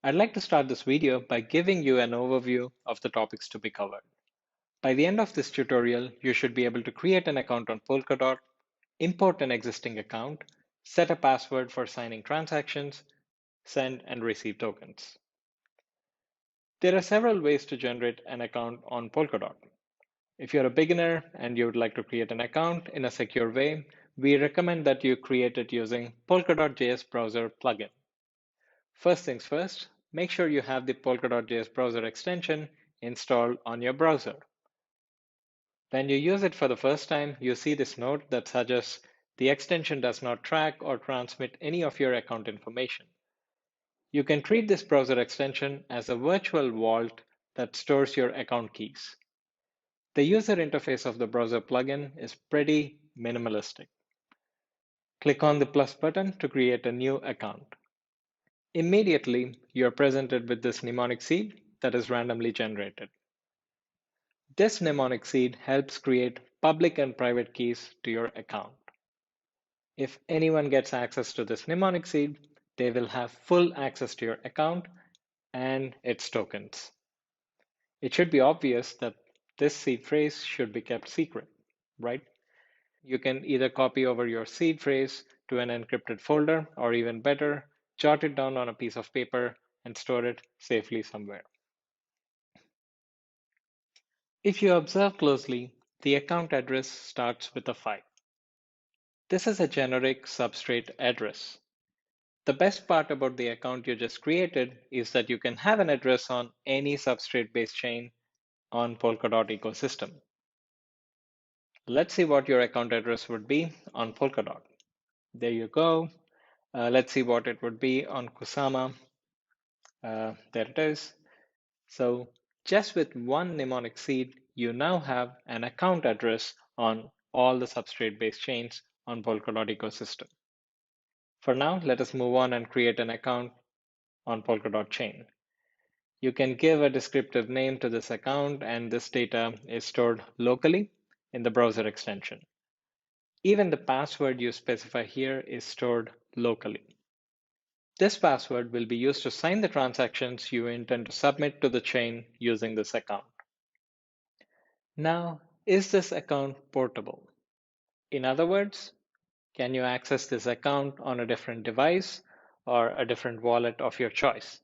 I'd like to start this video by giving you an overview of the topics to be covered. By the end of this tutorial, you should be able to create an account on Polkadot, import an existing account, set a password for signing transactions, send and receive tokens. There are several ways to generate an account on Polkadot. If you're a beginner and you would like to create an account in a secure way, we recommend that you create it using Polkadot JS browser plugin. First things first, make sure you have the Polkadot JS browser extension installed on your browser. When you use it for the first time, you see this note that suggests the extension does not track or transmit any of your account information. You can treat this browser extension as a virtual vault that stores your account keys. The user interface of the browser plugin is pretty minimalistic. Click on the plus button to create a new account. Immediately, you're presented with this mnemonic seed that is randomly generated. This mnemonic seed helps create public and private keys to your account. If anyone gets access to this mnemonic seed, they will have full access to your account and its tokens. It should be obvious that this seed phrase should be kept secret, right? You can either copy over your seed phrase to an encrypted folder, or even better, jot it down on a piece of paper and store it safely somewhere. If you observe closely, the account address starts with a 5. This is a generic substrate address. The best part about the account you just created is that you can have an address on any substrate-based chain on Polkadot ecosystem. Let's see what your account address would be on Polkadot. There you go. Let's see what it would be on Kusama. There it is. So just with one mnemonic seed, you now have an account address on all the substrate-based chains on Polkadot ecosystem. For now, let us move on and create an account on Polkadot chain. You can give a descriptive name to this account, and this data is stored locally in the browser extension. Even the password you specify here is stored locally. This password will be used to sign the transactions you intend to submit to the chain using this account. Now, is this account portable? In other words, can you access this account on a different device or a different wallet of your choice?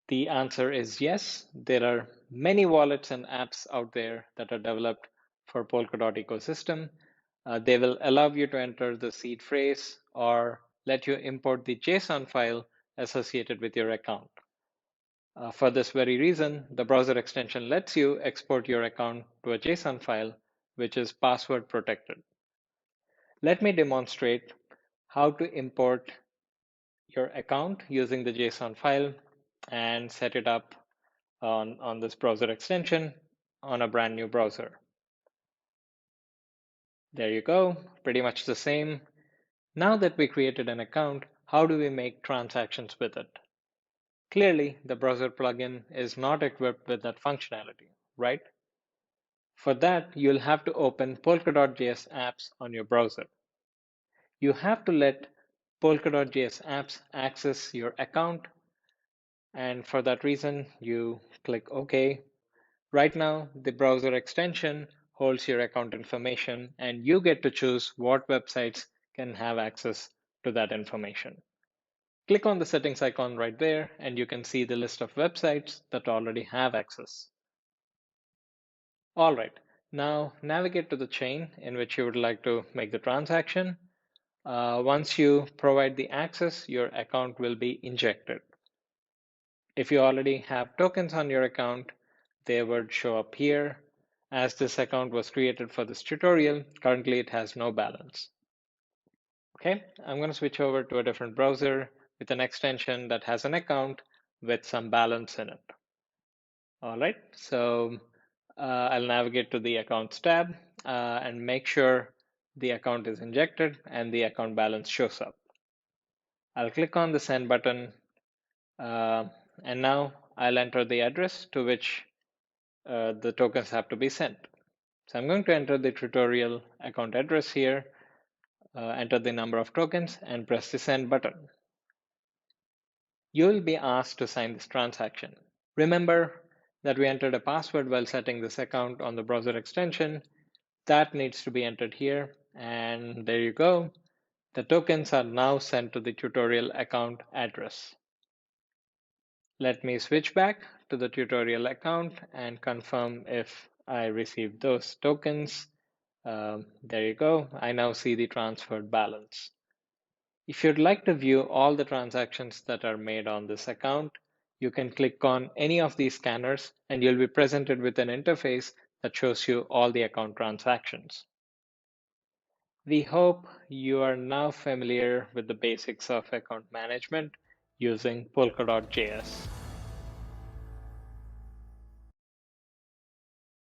The answer is yes. There are many wallets and apps out there that are developed for Polkadot ecosystem. They will allow you to enter the seed phrase or let you import the JSON file associated with your account. For this very reason, the browser extension lets you export your account to a JSON file, which is password protected. Let me demonstrate how to import your account using the JSON file and set it up on this browser extension on a brand new browser. There you go, pretty much the same. Now that we created an account, how do we make transactions with it? Clearly, the browser plugin is not equipped with that functionality, right? For that, you'll have to open Polkadot JS apps on your browser. You have to let Polkadot JS apps access your account, and for that reason, you click OK. Right now, the browser extension holds your account information, and you get to choose what websites can have access to that information. Click on the settings icon right there, and you can see the list of websites that already have access. All right, now navigate to the chain in which you would like to make the transaction. Once you provide the access, your account will be injected. If you already have tokens on your account, they would show up here. As this account was created for this tutorial, currently it has no balance. Okay, I'm going to switch over to a different browser with an extension that has an account with some balance in it. All right, so I'll navigate to the accounts tab and make sure the account is injected and the account balance shows up. I'll click on the send button and now I'll enter the address to which the tokens have to be sent. So I'm going to enter the tutorial account address here, enter the number of tokens and press the send button. You will be asked to sign this transaction. Remember that we entered a password while setting this account on the browser extension. That needs to be entered here, and there you go. The tokens are now sent to the tutorial account address. Let me switch back to the tutorial account and confirm if I received those tokens. There you go. I now see the transferred balance. If you'd like to view all the transactions that are made on this account, you can click on any of these scanners and you'll be presented with an interface that shows you all the account transactions. We hope you are now familiar with the basics of account management using Polkadot JS.